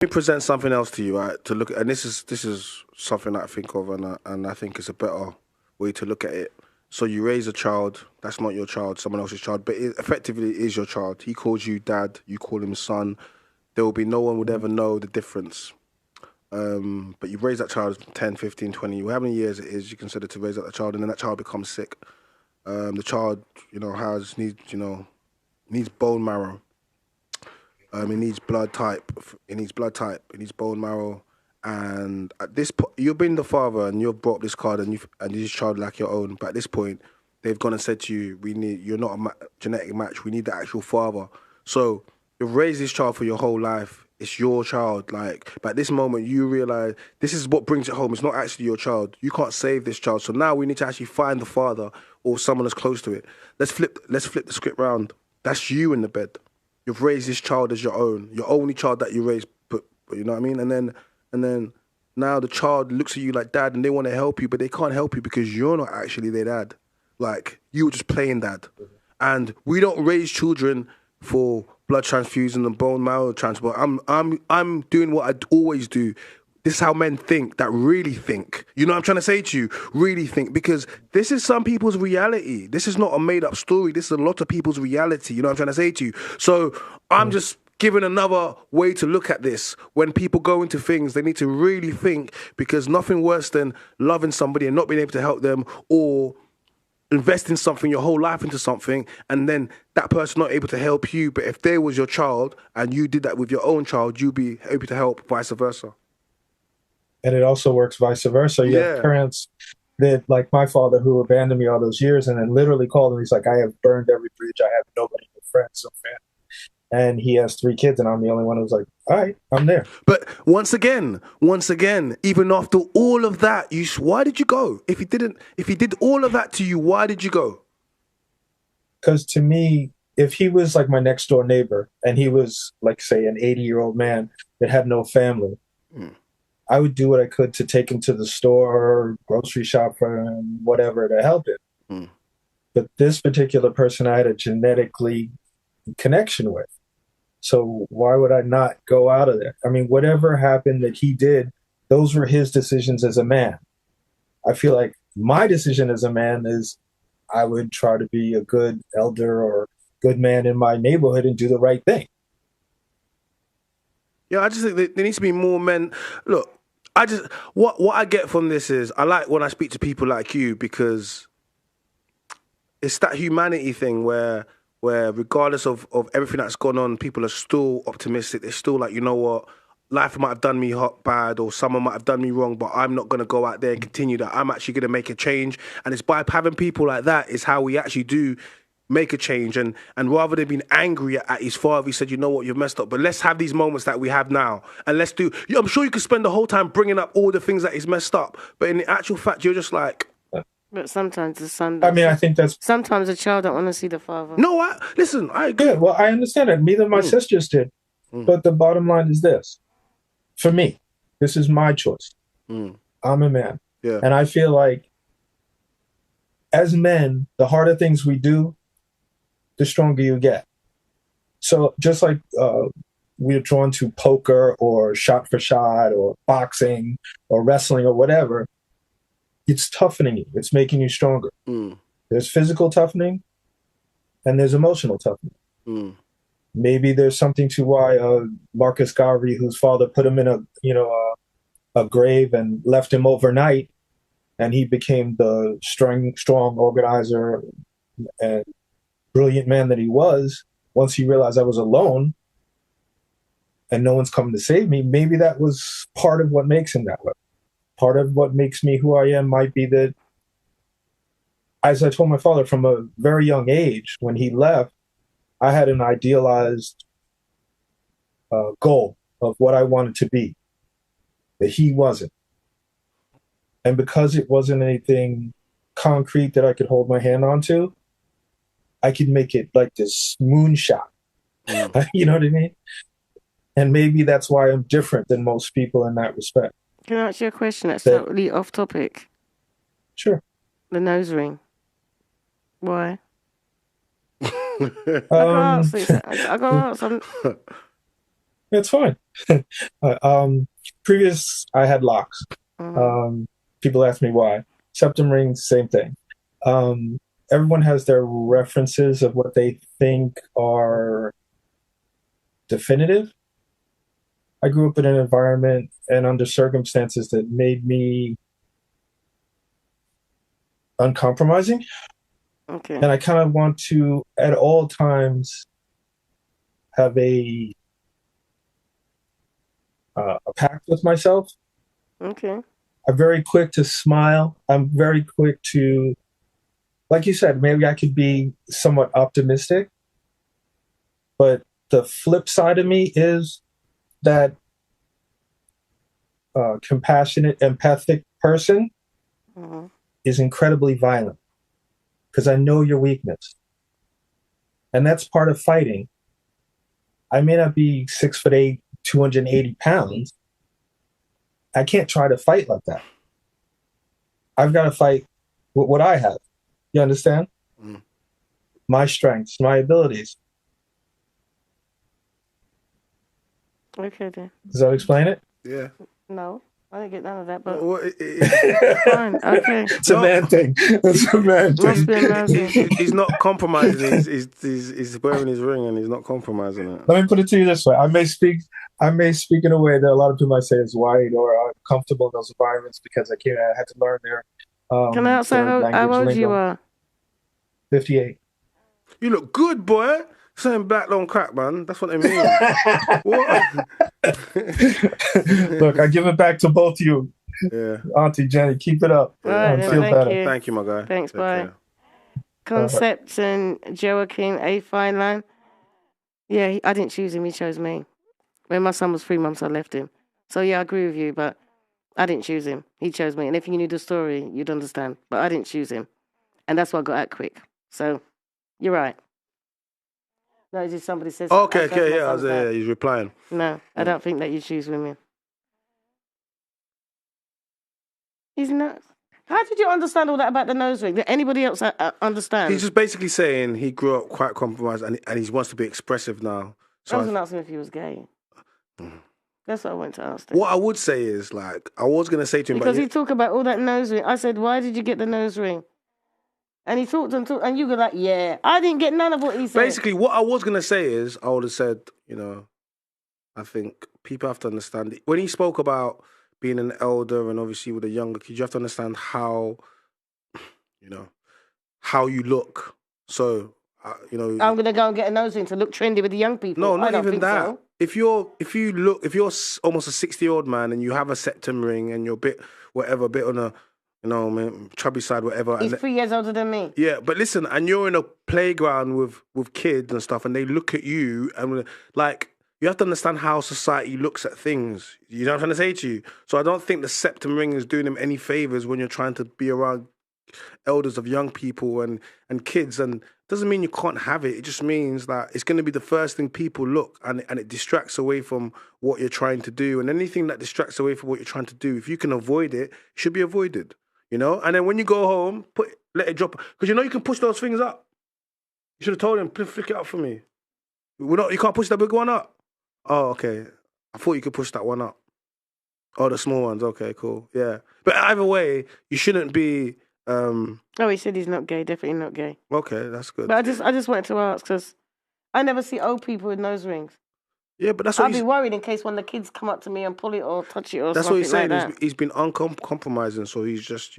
me present something else to you, right? To look at, and this is something that I think of, and I think it's a better way to look at it. So you raise a child that's not your child, someone else's child, but it effectively is your child. He calls you dad, you call him son. There will be no one would ever know the difference. But you raise that child 10, 15, 20, how many years it is you consider to raise that child, and then that child becomes sick. The child, needs bone marrow. He needs blood type. He needs blood type. He needs bone marrow. And at this point, you've been the father, and you've brought up this card, and this child like your own. But at this point, they've gone and said to you, you're not a genetic match. We need the actual father." So you've raised this child for your whole life. It's your child. But at this moment, you realize this is what brings it home. It's not actually your child. You can't save this child. So now we need to actually find the father or someone that's close to it. Let's flip the script round. That's you in the bed. You've raised this child as your own, your only child that you raised. But you know what I mean. And then now the child looks at you like dad, and they want to help you, but they can't help you because you're not actually their dad. Like, you were just playing dad. And we don't raise children for blood transfusion and bone marrow transport. I'm doing what I always do. This is how men think that really think. You know what I'm trying to say to you? Really think. Because this is some people's reality. This is not a made-up story. This is a lot of people's reality. You know what I'm trying to say to you? So I'm just giving another way to look at this. When people go into things, they need to really think, because nothing worse than loving somebody and not being able to help them, or investing something, your whole life into something, and then that person not able to help you. But if they was your child and you did that with your own child, you'd be able to help, vice versa. And it also works vice versa. You have Yeah. parents that, like my father, who abandoned me all those years, and then literally called him. He's like, "I have burned every bridge. I have nobody, no friends, no family." And he has 3 kids, and I'm the only one who's like, "All right, I'm there." But once again, even after all of that, why did you go? If he did all of that to you, why did you go? Because to me, if he was like my next door neighbor, and he was like, say, an 80-year-old man that had no family, I would do what I could to take him to the store, grocery shop for him, whatever, to help him. Mm. But this particular person I had a genetically connection with. So why would I not go out of there? I mean, whatever happened that he did, those were his decisions as a man. I feel like my decision as a man is I would try to be a good elder or good man in my neighborhood and do the right thing. Yeah, I just think there needs to be more men. Look, what I get from this is, I like when I speak to people like you, because it's that humanity thing where regardless of everything that's gone on, people are still optimistic. They're still like, you know what, life might have done me bad, or someone might have done me wrong, but I'm not going to go out there and continue that. I'm actually going to make a change. And it's by having people like that is how we actually do make a change. And rather than being angry at his father, he said, you know what, you've messed up, but let's have these moments that we have now, and let's do. I'm sure you could spend the whole time bringing up all the things that he's messed up, but in the actual fact, you're just like, But sometimes the son. I mean, I think that's Sometimes the child don't want to see the father. no, listen, I agree. good. Well, I understand that. Neither of my sisters did. But the bottom line is this. For me, this is my choice. I'm a man. Yeah. And I feel like as men, the harder things we do, the stronger you get. So just like we're drawn to poker or shot for shot or boxing or wrestling or whatever, it's toughening you. It's making you stronger. There's physical toughening and there's emotional toughening. Maybe there's something to why Marcus Garvey, whose father put him in a grave and left him overnight, and he became the strong organizer and brilliant man that he was. Once he realized I was alone and no one's coming to save me, maybe that was part of what makes him that way. Part of what makes me who I am might be that, as I told my father from a very young age, when he left, I had an idealized goal of what I wanted to be, that he wasn't. And because it wasn't anything concrete that I could hold my hand onto, I could make it like this moonshot. You know what I mean? And maybe that's why I'm different than most people in that respect. Can I ask you a question that's totally off topic? Sure. The nose ring. Why? I gotta ask. It's fine. Previous, I had locks. Mm-hmm. People ask me why. Septum rings, same thing. Um, Everyone has their references of what they think are definitive. I grew up in an environment and under circumstances that made me uncompromising. Okay. And I kind of want to, at all times, have a pact with myself. Okay. I'm very quick to smile. I'm very quick to, like you said, maybe I could be somewhat optimistic, but the flip side of me is that compassionate, empathic person Mm-hmm. is incredibly violent because I know your weakness. And that's part of fighting. I may not be 6'8", 280 pounds. I can't try to fight like that. I've got to fight with what I have. You understand? Mm. My strengths, my abilities. Okay then. Does that explain it? Yeah. No, I didn't get none of that, but Well, fine. Okay. It's a man thing. It's a man Must thing. be a man thing. he's not compromising. He's wearing his ring and he's not compromising it. Let me put it to you this way: I may speak in a way that a lot of people might say is white or uncomfortable in those environments because I had to learn Can I ask their how language old you lingo. are? 58. You look good, boy. Saying black don't crack, man. That's what they mean. What? Look, I give it back to both you, Yeah. Auntie Jenny. Keep it up. All right I then. feel Thank better. you. Thank you, my guy. Thanks. Take Bye. care. Concepts and Joaquin A. Fine Line. Yeah, I didn't choose him. He chose me. When my son was 3 months, I left him. So yeah, I agree with you, but I didn't choose him. He chose me. And if you knew the story, you'd understand. But I didn't choose him. And that's why I got out quick. So you're right. No, it's just somebody says I Okay, chose my yeah, son's dad. he's replying. No, I don't think that you choose women. He's not. How did you understand all that about the nose ring? Did anybody else understand? He's just basically saying he grew up quite compromised and he wants to be expressive now. I So wasn't asking if he was gay. That's what I went to ask him. what I would say is, like, I was going to say to him, Because but he talked about all that nose ring. I said, why did you get the nose ring? And he talked and you were like, yeah. I didn't get none of what he said. basically what I was going to say is, I would have said, I think people have to understand it. When he spoke about being an elder and obviously with a younger kid, you have to understand how, how you look. So, I'm going to go and get a nose ring to look trendy with the young people. no, I not don't even think that. so. If you're almost a 60-year-old man and you have a septum ring and you're a bit on a, chubby side, whatever. He's 3 years older than me. Yeah, but listen, and you're in a playground with kids and stuff, and they look at you and like you have to understand how society looks at things. You know what I'm trying to say to you? So I don't think the septum ring is doing them any favors when you're trying to be around elders of young people and kids. And it doesn't mean you can't have it. It just means that it's going to be the first thing people look, and it distracts away from what you're trying to do. And anything that distracts away from what you're trying to do, if you can avoid it, it should be avoided. And then when you go home, let it drop, because you can push those things up. You should have told him, flick it up for me. You can't push that big one up. Oh, okay. I thought you could push that one up. Oh, the small ones. Okay, cool. Yeah, but either way, you shouldn't be. Oh, he said he's not gay. Definitely not gay. Okay, that's good. But I just wanted to ask because I never see old people with nose rings. Yeah, but that's what I'd be worried in case when the kids come up to me and pull it or touch it or that's something what he's saying. like that. He's been uncompromising, so he's just